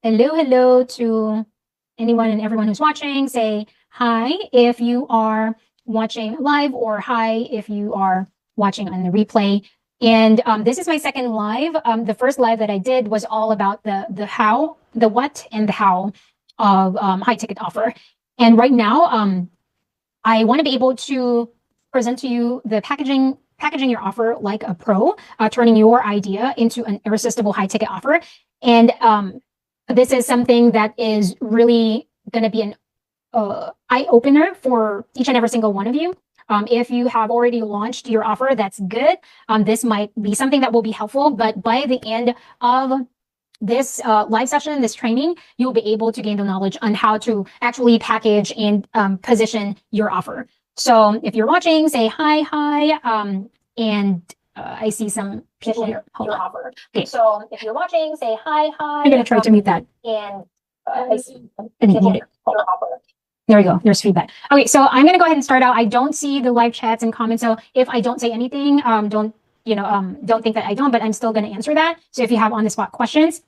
Hello, hello to anyone and everyone who's watching. Say hi if you are watching live, or hi if you are watching on the replay. And this is my second live. The first live that I did was all about the how, the what, and the how of high ticket offer. And right now, I want to be able to present to you the packaging your offer like a pro, turning your idea into an irresistible high ticket offer. And this is something that is really going to be an eye opener for each and every single one of you. If you have already launched your offer, that's good. This might be something that will be helpful, but by the end of this live session, this training, you'll be able to gain the knowledge on how to actually package and position your offer. So if you're watching, say hi, and I see some people here. Hold on. Offer. Okay. So if you're watching, say hi. I'm gonna try to mute that. And I see. I didn't mute it. There we go. There's feedback. Okay, so I'm gonna go ahead and start out. I don't see the live chats and comments, so if I don't say anything, don't think that I don't. But I'm still gonna answer that. So if you have on the spot questions,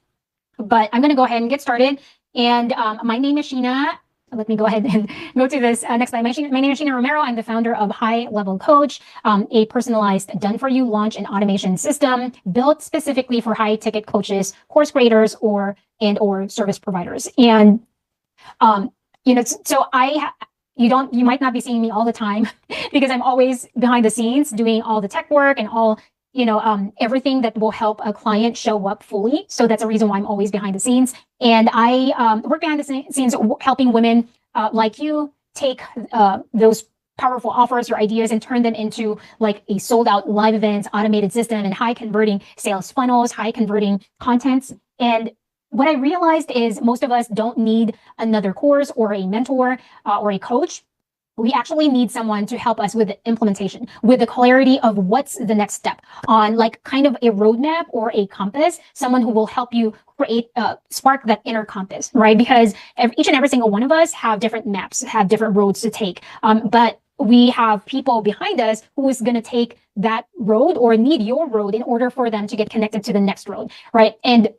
but I'm gonna go ahead and get started. And my name is Sheena. Let me go ahead and go to this next slide. My name is Sheena Romero. I'm the founder of High Level Coach, a personalized done-for-you launch and automation system built specifically for high-ticket coaches, course creators, or service providers. And so you might not be seeing me all the time because I'm always behind the scenes doing all the tech work and all everything that will help a client show up fully. So that's a reason why I'm always behind the scenes. And I work behind the scenes helping women like you take those powerful offers or ideas and turn them into like a sold out live events, automated system, and high converting sales funnels, high converting contents. And what I realized is most of us don't need another course or a mentor or a coach. We actually need someone to help us with the implementation, with the clarity of what's the next step on like kind of a roadmap or a compass, someone who will help you create, spark that inner compass, right? Because each and every single one of us have different maps, have different roads to take. But we have people behind us who is going to take that road or need your road in order for them to get connected to the next road, right? And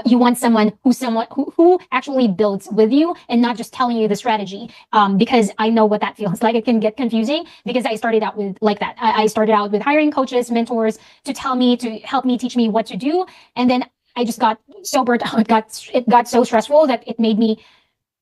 you want someone who actually builds with you and not just telling you the strategy, because I know what that feels like. It can get confusing because I started out with like that. I started out with hiring coaches, mentors to help me, teach me what to do. And then I just got so burnt out. It got so stressful that it made me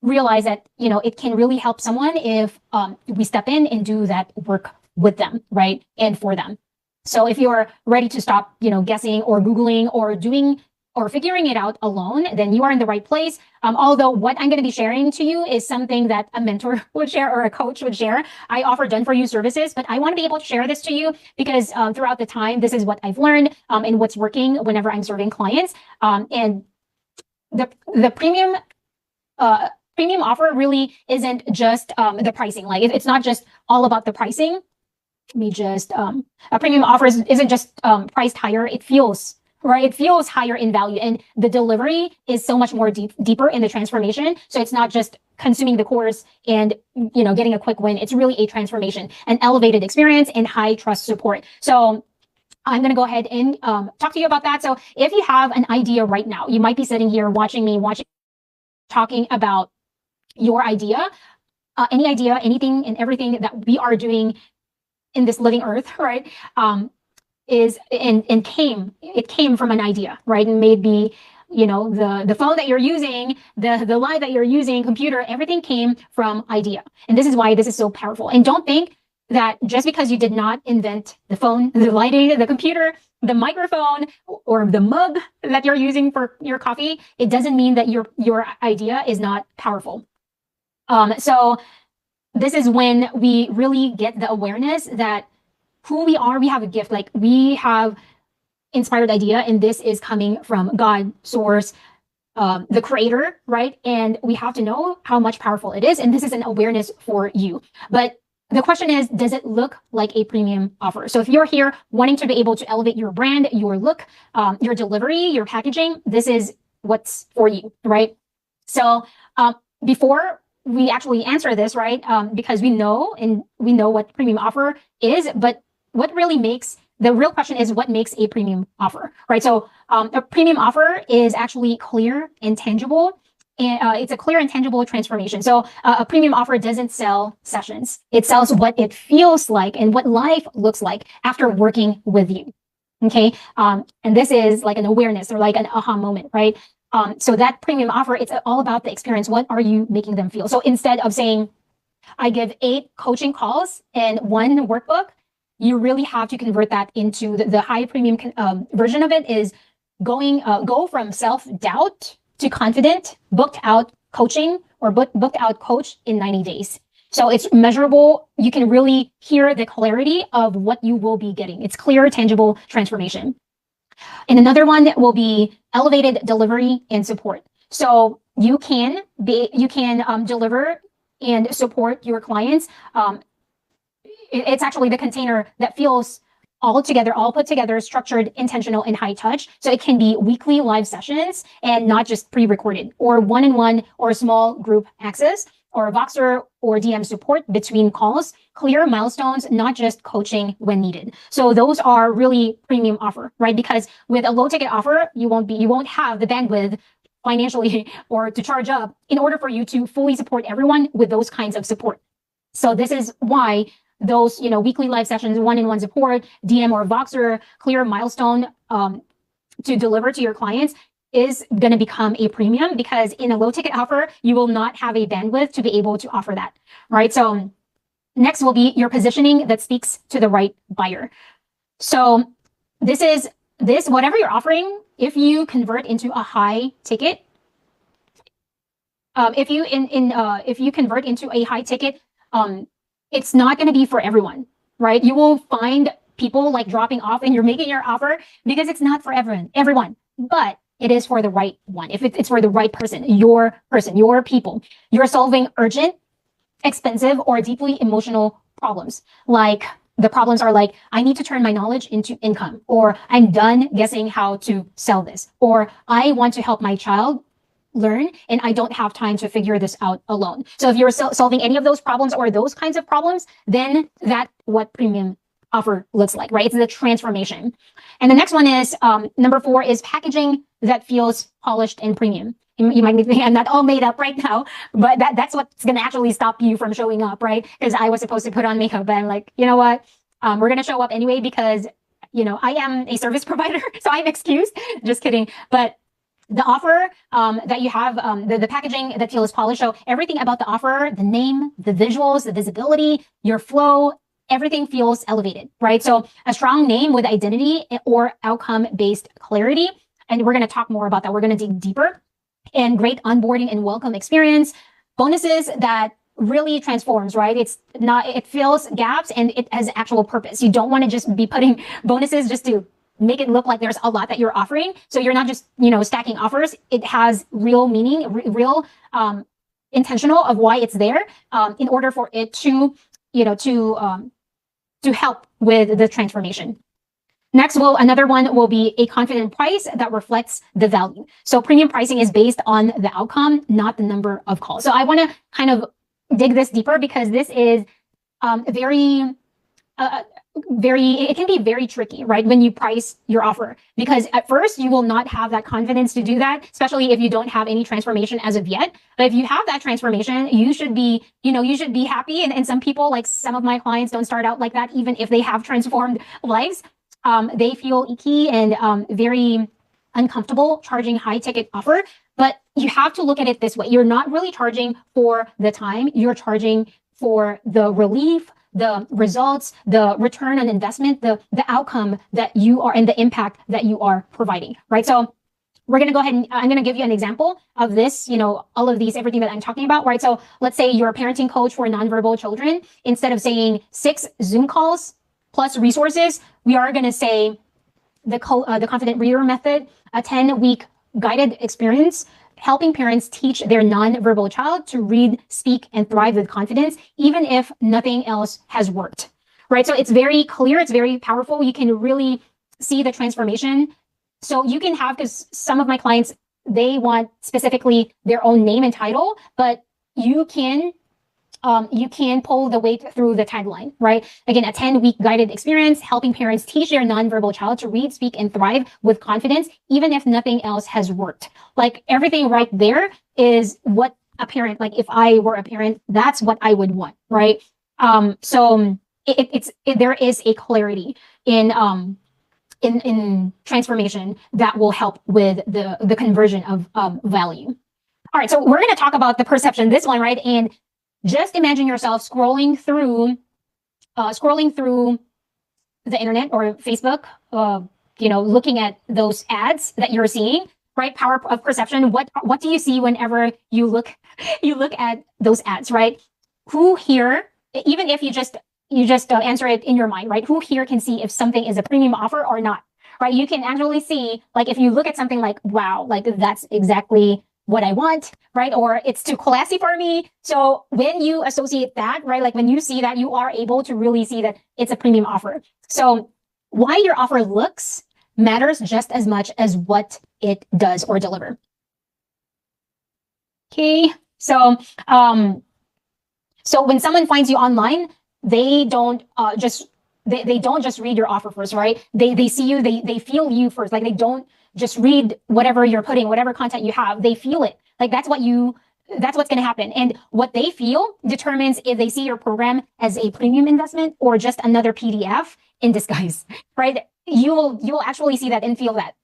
realize that, it can really help someone if we step in and do that work with them, right? And for them. So if you're ready to stop, guessing or Googling or doing or figuring it out alone, then you are in the right place. Although what I'm going to be sharing to you is something that a mentor would share or a coach would share. I offer done-for-you services, but I want to be able to share this to you because throughout the time, this is what I've learned and what's working whenever I'm serving clients. And the premium offer really isn't just the pricing. Like it's not just all about the pricing. A premium offer isn't just priced higher. It feels right. It feels higher in value, and the delivery is so much more deeper in the transformation. So it's not just consuming the course and getting a quick win. It's really a transformation, an elevated experience, and high trust support. So I'm going to go ahead and talk to you about that. So if you have an idea right now, you might be sitting here watching me talking about your idea, any idea, anything and everything that we are doing in this living earth, right? It came from an idea, right? And maybe the phone that you're using, the light that you're using, computer, everything came from idea. And this is why this is so powerful. And don't think that just because you did not invent the phone, the lighting, the computer, the microphone, or the mug that you're using for your coffee, it doesn't mean that your idea is not powerful. So this is when we really get the awareness that who we are, we have a gift, like we have inspired idea, and this is coming from God, source, the creator, right? And we have to know how much powerful it is. And this is an awareness for you. But the question is, does it look like a premium offer? So if you're here wanting to be able to elevate your brand, your look, your delivery, your packaging, this is what's for you, right? So before we actually answer this, right? Because we know what premium offer is, but what really makes the real question is what makes a premium offer, right? So a premium offer is actually clear and tangible. And it's a clear and tangible transformation. So a premium offer doesn't sell sessions. It sells what it feels like and what life looks like after working with you. Okay. And this is like an awareness or like an aha moment, right? So that premium offer, it's all about the experience. What are you making them feel? So instead of saying, I give 8 coaching calls and 1 workbook, you really have to convert that into the high premium version of it is go from self-doubt to confident, booked out coaching or booked out coach in 90 days. So it's measurable. You can really hear the clarity of what you will be getting. It's clear, tangible transformation. And another one will be elevated delivery and support. So you can deliver and support your clients. It's actually the container that feels all together, all put together, structured, intentional, and high touch. So it can be weekly live sessions and not just pre-recorded, or one-on-one or small group access, or Voxer or DM support between calls, clear milestones, not just coaching when needed. So those are really premium offer, right? Because with a low ticket offer, you won't have the bandwidth financially or to charge up in order for you to fully support everyone with those kinds of support. So this is why those, weekly live sessions, one-on-one support, DM or Voxer, clear milestone to deliver to your clients is going to become a premium, because in a low ticket offer, you will not have a bandwidth to be able to offer that, right? So next will be your positioning that speaks to the right buyer. So whatever you're offering, if you convert into a high ticket, if you convert into a high ticket, it's not going to be for everyone, right? You will find people like dropping off and you're making your offer because it's not for everyone, but it is for the right one. If it's for the right person, your people, you're solving urgent, expensive, or deeply emotional problems. Like the problems are like, I need to turn my knowledge into income, or I'm done guessing how to sell this, or I want to help my child learn and I don't have time to figure this out alone. So if you're solving any of those problems or those kinds of problems, then that's what premium offer looks like, right? It's the transformation. And the next one is number 4 is packaging that feels polished and premium. You might be thinking I'm not all made up right now, but that's what's going to actually stop you from showing up, right? Because I was supposed to put on makeup, but I'm like, you know what? We're going to show up anyway because, I am a service provider, so I'm excused. Just kidding. But the offer that you have, the packaging that feels polished, so everything about the offer, the name, the visuals, the visibility, your flow, everything feels elevated, right? So a strong name with identity or outcome-based clarity. And we're going to talk more about that. We're going to dig deeper. And great onboarding and welcome experience. Bonuses that really transforms, right? It fills gaps and it has actual purpose. You don't want to just be putting bonuses just to make it look like there's a lot that you're offering. So you're not just, stacking offers. It has real meaning, real intentional of why it's there in order for it to help with the transformation. Next, another one will be a confident price that reflects the value. So premium pricing is based on the outcome, not the number of calls. So I want to kind of dig this deeper because this is it can be very tricky, right? When you price your offer, because at first you will not have that confidence to do that, especially if you don't have any transformation as of yet. But if you have that transformation, you should be happy. And some people, like some of my clients, don't start out like that, even if they have transformed lives. They feel icky and very uncomfortable charging high ticket offer. But you have to look at it this way. You're not really charging for the time. You're charging for the relief, the results, the return on investment, the outcome that you are and the impact that you are providing, right? So we're going to go ahead and I'm going to give you an example of this, all of these, everything that I'm talking about, right? So let's say you're a parenting coach for nonverbal children. Instead of saying 6 Zoom calls plus resources, we are going to say the confident reader method, a 10-week guided experience, helping parents teach their nonverbal child to read, speak, and thrive with confidence, even if nothing else has worked, right? So it's very clear, it's very powerful. You can really see the transformation. So you can have, because some of my clients, they want specifically their own name and title, but you can you can pull the weight through the tagline, right? Again, a 10-week guided experience helping parents teach their nonverbal child to read, speak, and thrive with confidence, even if nothing else has worked. Like everything right there is what a parent, like if I were a parent, that's what I would want, right? So there is a clarity in transformation that will help with the conversion of value. All right, so we're going to talk about the perception, this one, right? And just imagine yourself scrolling through the internet or Facebook, looking at those ads that you're seeing, right? Power of perception. What do you see whenever you look at those ads, right? Who here, even if you just answer it in your mind, right? Who here can see if something is a premium offer or not, right? You can actually see, like, if you look at something like, wow, like that's exactly what I want, right? Or it's too classy for me. So when you associate that, right? Like when you see that, you are able to really see that it's a premium offer. So why your offer looks matters just as much as what it does or deliver. Okay. So, so when someone finds you online, they don't they don't just read your offer first, right? They see you, they feel you first. Like they don't just read whatever you're putting, whatever content you have. They feel it. Like that's what's going to happen. And what they feel determines if they see your program as a premium investment or just another PDF in disguise, right? You will actually see that and feel that.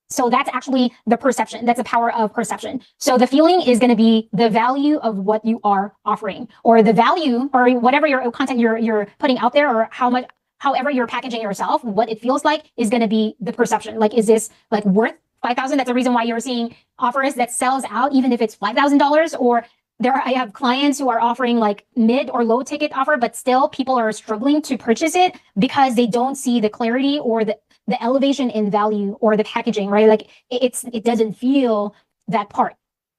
So that's actually the perception. That's the power of perception. So the feeling is going to be the value of what you are offering, or the value, or whatever your content you're putting out there, or however you're packaging yourself, what it feels like is going to be the perception. Like, is this like worth 5,000? That's the reason why you're seeing offers that sells out, even if it's $5,000. Or I have clients who are offering like mid or low ticket offer, but still people are struggling to purchase it because they don't see the clarity or the elevation in value or the packaging, right? Like it doesn't feel that part.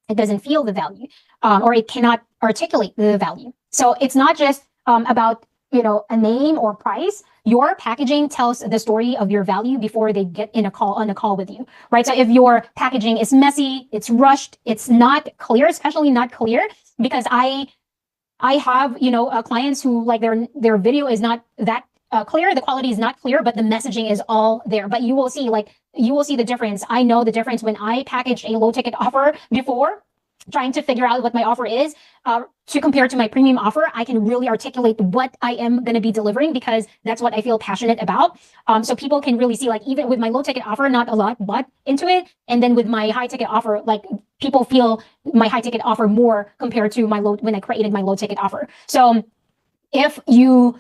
It doesn't feel the value, or it cannot articulate the value. So it's not just about, a name or price. Your packaging tells the story of your value before they get on a call with you, right? So if your packaging is messy, it's rushed, it's not clear, especially not clear, because I have, clients who, like, their video is not that clear, the quality is not clear, but the messaging is all there. But you will see the difference. I know the difference when I packaged a low ticket offer before, trying to figure out what my offer is, to compare to my premium offer. I can really articulate what I am going to be delivering because that's what I feel passionate about. So people can really see, like, even with my low ticket offer, not a lot bought into it. And then with my high ticket offer, like, people feel my high ticket offer more compared to when I created my low ticket offer. So if you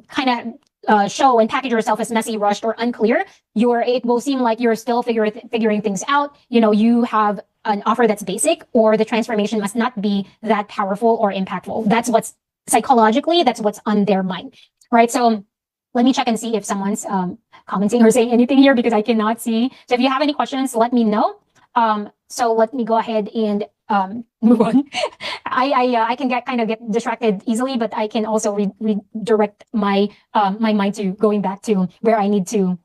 kind of show and package yourself as messy, rushed, or unclear, it will seem like you're still figuring things out. You have an offer that's basic, or the transformation must not be that powerful or impactful. That's what's psychologically, that's what's on their mind, right? So let me check and see if someone's commenting or saying anything here, because I cannot see. So if you have any questions, let me know. So let me go ahead and move on. I can get distracted easily, but I can also redirect my mind to going back to where I need to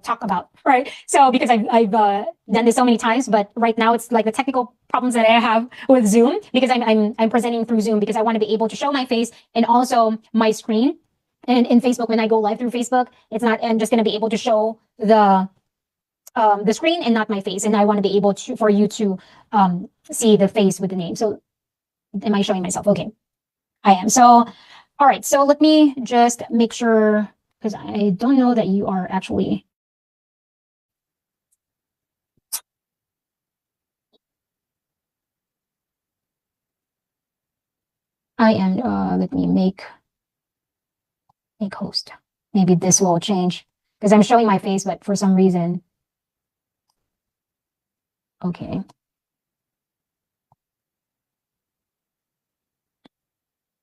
talk about, right? So because I've done this so many times, but right now it's like the technical problems that I have with Zoom, because I'm presenting through Zoom, because I want to be able to show my face and also my screen. And in Facebook, when I go live through Facebook, I'm just going to be able to show the screen and not my face. And I want to be able for you to see the face with the name. So am I showing myself? Okay, I am. So, all right. So let me just make sure, because I don't know that you are actually. I am, let me make host. Maybe this will change, because I'm showing my face, but for some reason. Okay.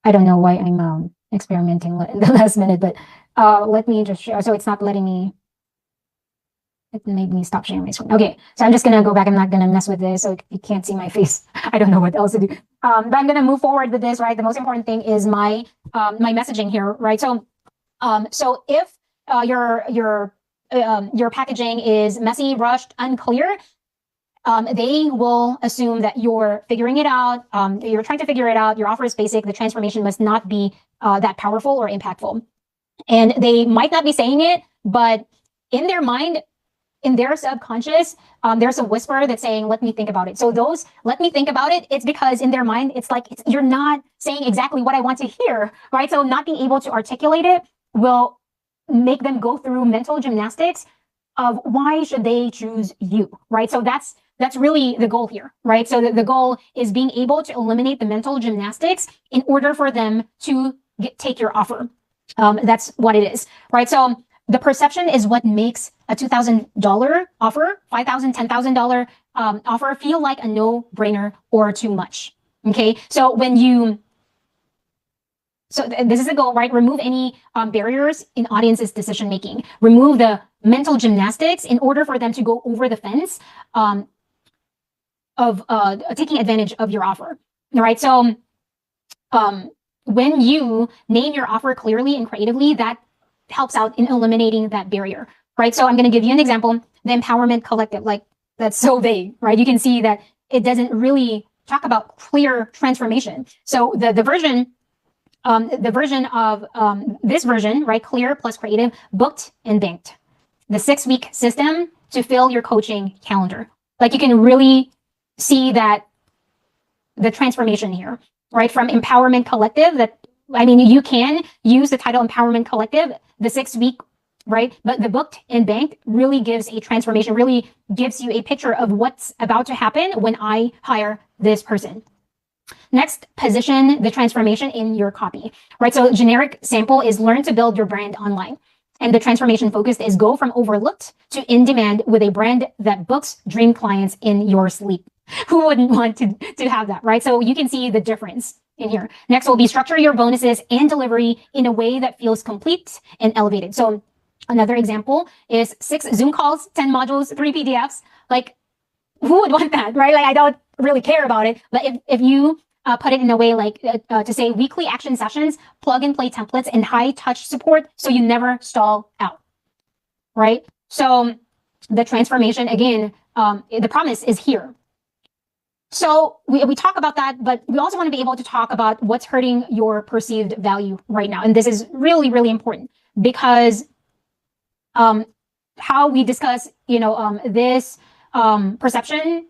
I don't know why I'm experimenting in the last minute, but let me just share. So it's not letting me. It made me stop sharing my screen. Okay, so I'm just gonna go back. I'm not gonna mess with this, so you can't see my face. I don't know what else to do. But I'm gonna move forward with this, right? The most important thing is my messaging here, right? So, so if your packaging is messy, rushed, unclear, they will assume that you're figuring it out. You're trying to figure it out. Your offer is basic. The transformation must not be that powerful or impactful. And they might not be saying it, but in their mind, in their subconscious, there's a whisper that's saying, let me think about it. So those, let me think about it, it's because in their mind, it's like, you're not saying exactly what I want to hear, right? So not being able to articulate it will make them go through mental gymnastics of why should they choose you, right? So that's really the goal here, right? So the goal is being able to eliminate the mental gymnastics in order for them to take your offer. That's what it is, right? So the perception is what makes a $2,000 offer, $5,000, $10,000 offer feel like a no-brainer or too much. Okay, so this is the goal, right? Remove any barriers in audience's decision making. Remove the mental gymnastics in order for them to go over the fence of taking advantage of your offer. All right, so when you name your offer clearly and creatively, that helps out in eliminating that barrier, right? So I'm going to give you an example. The Empowerment Collective, like that's so vague, right? You can see that it doesn't really talk about clear transformation. So the version of this version, right? Clear plus creative, booked and banked. The 6-week system to fill your coaching calendar. Like you can really see that the transformation here, right? From Empowerment Collective, you can use the title Empowerment Collective, the 6-week, right? But the booked and banked really gives a transformation, really gives you a picture of what's about to happen when I hire this person. Next, position the transformation in your copy, right? So generic sample is learn to build your brand online. And the transformation focused is go from overlooked to in demand with a brand that books dream clients in your sleep. Who wouldn't want to have that, right? So you can see the difference in here. Next will be structure your bonuses and delivery in a way that feels complete and elevated. So another example is 6 Zoom calls, 10 modules, 3 PDFs. Like who would want that, right? Like I don't really care about it, but if you put it in a way like to say weekly action sessions, plug and play templates, and high touch support so you never stall out, right? So the transformation, again, the promise is here. So we talk about that, but we also want to be able to talk about what's hurting your perceived value right now. And this is really, really important because how we discuss, this perception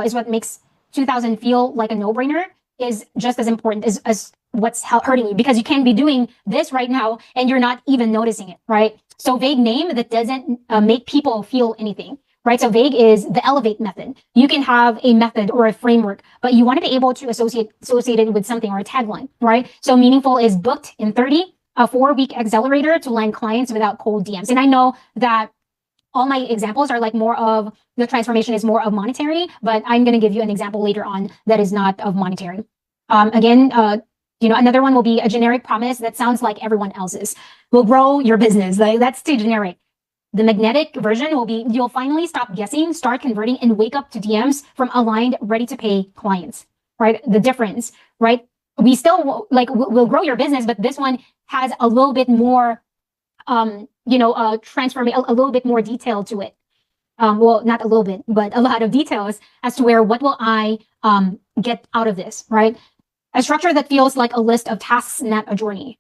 is what makes 2000 feel like a no-brainer is just as important as what's hurting you, because you can be doing this right now and you're not even noticing it, right? So vague name that doesn't make people feel anything, right? So vague is the elevate method. You can have a method or a framework, but you want to be able to associate it with something or a tagline, right? So meaningful is booked in 30, a 4-week accelerator to land clients without cold DMs. And I know that all my examples are like more of the transformation is more of monetary, but I'm going to give you an example later on that is not of monetary. Another one will be a generic promise that sounds like everyone else's. Will grow your business. Like that's too generic. The magnetic version will be you'll finally stop guessing, start converting, and wake up to DMs from aligned, ready to pay clients. Right? The difference, right? We still will grow your business, but this one has a little bit more transformation, a little bit more detail to it. Well, not a little bit, but a lot of details as to what will I get out of this, right? A structure that feels like a list of tasks, not a journey,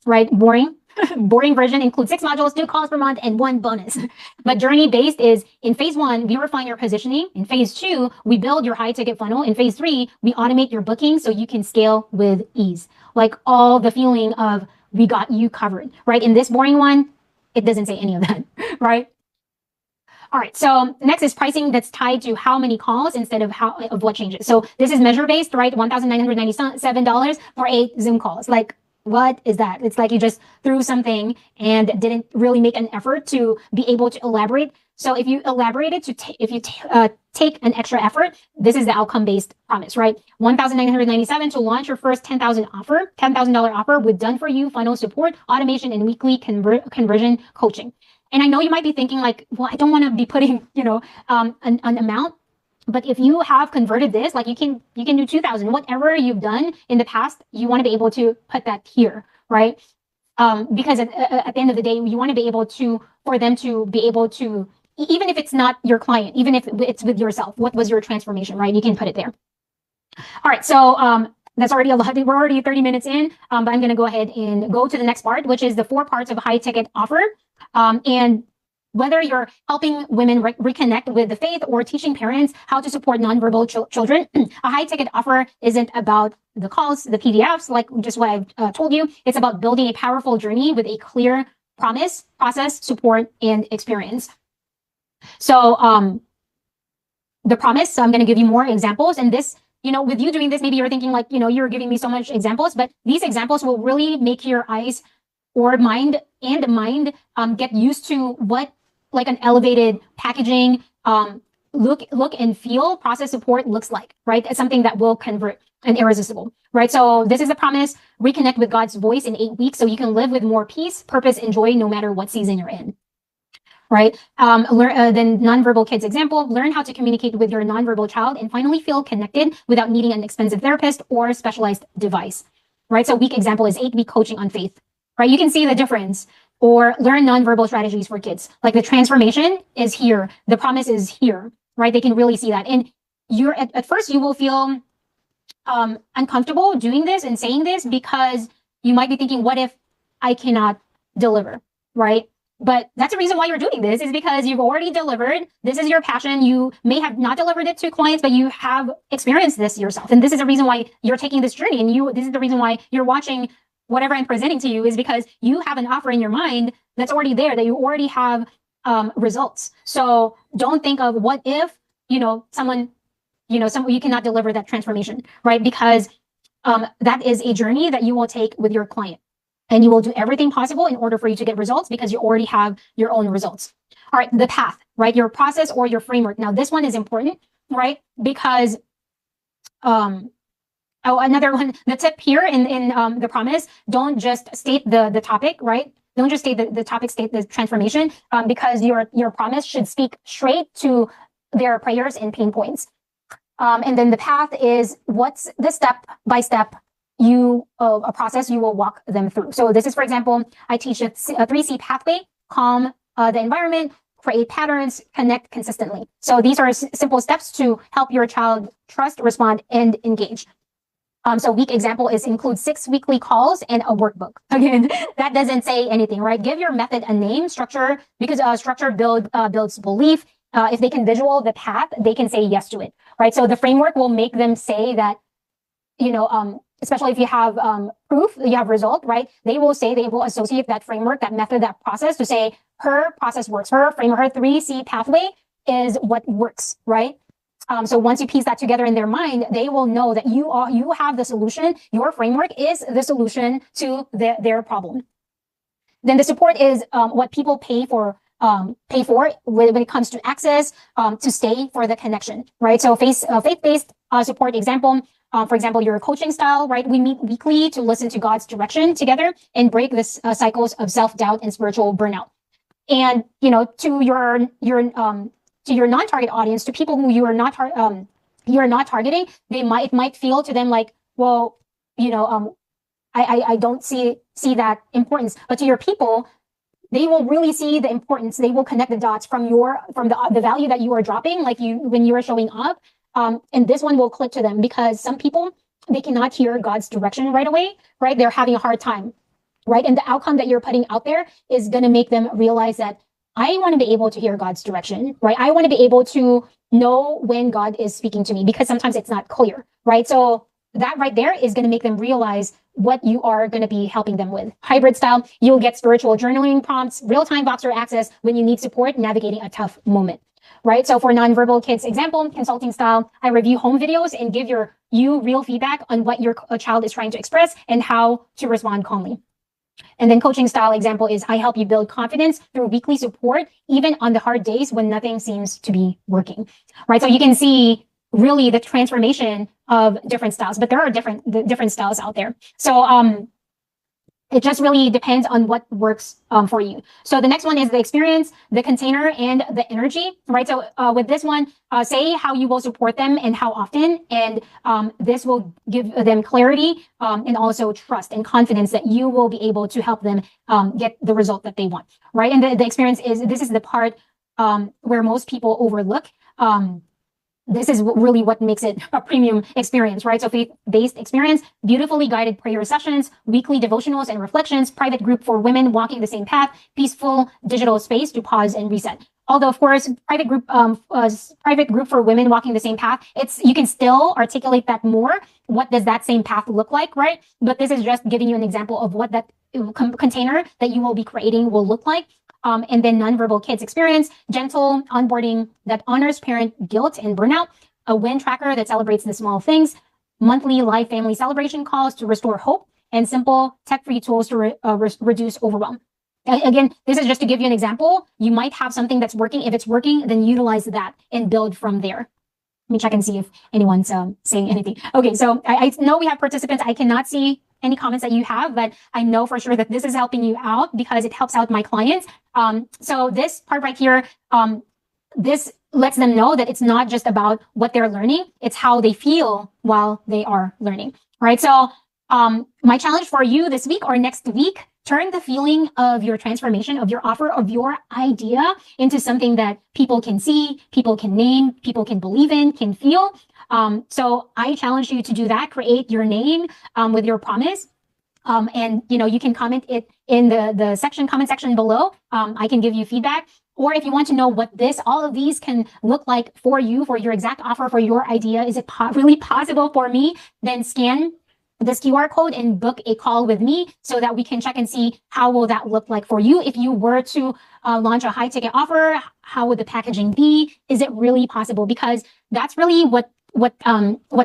right? Boring. Boring version includes 6 modules, 2 calls per month, and 1 bonus. But journey-based is in phase 1, we refine your positioning. In phase 2, we build your high-ticket funnel. In phase 3, we automate your booking so you can scale with ease. Like all the feeling of we got you covered, right? In this boring one, it doesn't say any of that, right? All right, so next is pricing that's tied to how many calls instead of what changes. So this is measure-based, right? $1,997 for 8 Zoom calls. Like, what is that? It's like you just threw something and didn't really make an effort to be able to elaborate. So if you elaborated if you take an extra effort, this is the outcome-based promise, right? $1,997 to launch your first $10,000 offer with done-for-you funnel support, automation, and weekly conversion coaching. And I know you might be thinking like, well, I don't want to be putting, an amount. But if you have converted this, like you can do 2,000, whatever you've done in the past, you want to be able to put that here, right? Because at the end of the day, you want to be able to, for them to be able to even if it's not your client, even if it's with yourself, what was your transformation, right? You can put it there. All right, so that's already a lot. We're already 30 minutes in, but I'm going to go ahead and go to the next part, which is the 4 parts of a high ticket offer. And whether you're helping women reconnect with the faith or teaching parents how to support nonverbal children, a high ticket offer isn't about the calls, the PDFs, like just what I've told you. It's about building a powerful journey with a clear promise, process, support, and experience. So the promise, so I'm going to give you more examples. And this, with you doing this, maybe you're thinking like, you're giving me so much examples, but these examples will really make your eyes or mind get used to what like an elevated packaging, look and feel process support looks like, right? It's something that will convert and irresistible, right? So this is a promise: reconnect with God's voice in 8 weeks so you can live with more peace, purpose, and joy no matter what season you're in. Right? Then nonverbal kids example, learn how to communicate with your nonverbal child and finally feel connected without needing an expensive therapist or specialized device, right? So week example is 8-week coaching on faith, right? You can see the difference. Or learn nonverbal strategies for kids. Like the transformation is here. The promise is here, right? They can really see that. And you're at first you will feel uncomfortable doing this and saying this because you might be thinking, what if I cannot deliver, right? But that's the reason why you're doing this, is because you've already delivered. This is your passion. You may have not delivered it to clients, but you have experienced this yourself. And this is the reason why you're taking this journey. And this is the reason why you're watching whatever I'm presenting to you, is because you have an offer in your mind that's already there, that you already have results. So don't think of what if, someone, you cannot deliver that transformation, right? Because that is a journey that you will take with your client. And you will do everything possible in order for you to get results because you already have your own results. All right, the path, right? Your process or your framework. Now, this one is important, right? Because, another one, the tip here in the promise, don't just state the topic, right? Don't just state the topic, state the transformation, because your promise should speak straight to their prayers and pain points. And then the path is what's the step-by-step a process you will walk them through. So this is, for example, I teach a 3C pathway: calm the environment, create patterns, connect consistently. So these are simple steps to help your child trust, respond, and engage. So week example includes 6 weekly calls and a workbook. Again, that doesn't say anything, right? Give your method a name, structure, because structure builds belief. If they can visual the path, they can say yes to it, right? So the framework will make them say that, especially if you have proof, you have result, right? They will associate that framework, that method, that process to say her process works. Her framework, her 3C pathway is what works, right? So once you piece that together in their mind, they will know that you have the solution. Your framework is the solution to their problem. Then the support is what people pay for when it comes to access, to stay for the connection, right? So faith-based support example. For example, your coaching style, right? We meet weekly to listen to God's direction together and break this cycles of self-doubt and spiritual burnout. And to your non-target audience, to people who you are not targeting, it might feel to them like, well, I don't see that importance. But to your people, they will really see the importance. They will connect the dots from the value that you are dropping, like when you are showing up. And this one will click to them because some people, they cannot hear God's direction right away, right? They're having a hard time, right? And the outcome that you're putting out there is going to make them realize that I want to be able to hear God's direction, right? I want to be able to know when God is speaking to me, because sometimes it's not clear, right? So that right there is going to make them realize what you are going to be helping them with. Hybrid style, you'll get spiritual journaling prompts, real-time Voxer access when you need support navigating a tough moment, right? So for nonverbal kids example, consulting style, I review home videos and give you real feedback on what your child is trying to express and how to respond calmly. And then coaching style example is I help you build confidence through weekly support, even on the hard days when nothing seems to be working, right? So you can see really the transformation of different styles, but there are different styles out there. So it just really depends on what works for you. So the next one is the experience, the container, and the energy, right? So with this one, say how you will support them and how often, and this will give them clarity and also trust and confidence that you will be able to help them get the result that they want, right? And the experience this is the part where most people overlook. This is really what makes it a premium experience, right? So faith-based experience, beautifully guided prayer sessions, weekly devotionals and reflections, private group for women walking the same path, peaceful digital space to pause and reset. Although, of course, private group for women walking the same path, you can still articulate that more. What does that same path look like, right? But this is just giving you an example of what that container that you will be creating will look like. And then nonverbal kids experience, gentle onboarding that honors parent guilt and burnout, a win tracker that celebrates the small things, monthly live family celebration calls to restore hope, and simple tech-free tools to reduce overwhelm. Again, this is just to give you an example. You might have something that's working. If it's working, then utilize that and build from there. Let me check and see if anyone's saying anything. Okay, so I know we have participants. I cannot see any comments that you have, but I know for sure that this is helping you out because it helps out my clients. So this part right here, this lets them know that it's not just about what they're learning, it's how they feel while they are learning, right? So my challenge for you this week or next week, turn the feeling of your transformation, of your offer, of your idea into something that people can see, people can name, people can believe in, can feel. So I challenge you to do that. Create your name with your promise. And you can comment it in the comment section below. I can give you feedback. Or if you want to know what all of these can look like for you, for your exact offer, for your idea, is it really possible for me? Then scan this QR code and book a call with me so that we can check and see how will that look like for you. If you were to launch a high ticket offer, how would the packaging be? Is it really possible? Because that's really what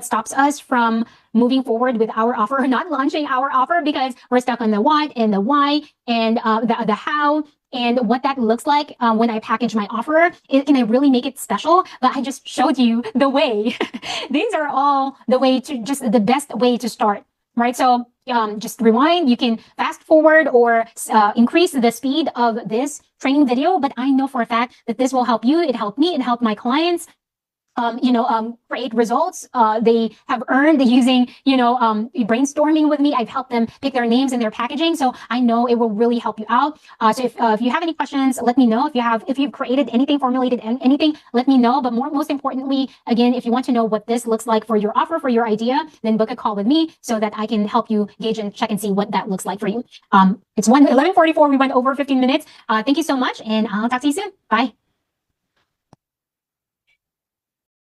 stops us from moving forward with our offer, not launching our offer, because we're stuck on the what and the why and the how and what that looks like when I package my offer. Can I really make it special? But I just showed you the way. These are all the best way to start, right? So just rewind. You can fast forward or increase the speed of this training video. But I know for a fact that this will help you. It helped me. It helped my clients. Create results. They have earned using, brainstorming with me. I've helped them pick their names and their packaging. So I know it will really help you out. So if you have any questions, let me know. If you've created anything, formulated anything, let me know. But most importantly, again, if you want to know what this looks like for your offer, for your idea, then book a call with me so that I can help you gauge and check and see what that looks like for you. It's 11:44. We went over 15 minutes. Thank you so much. And I'll talk to you soon. Bye.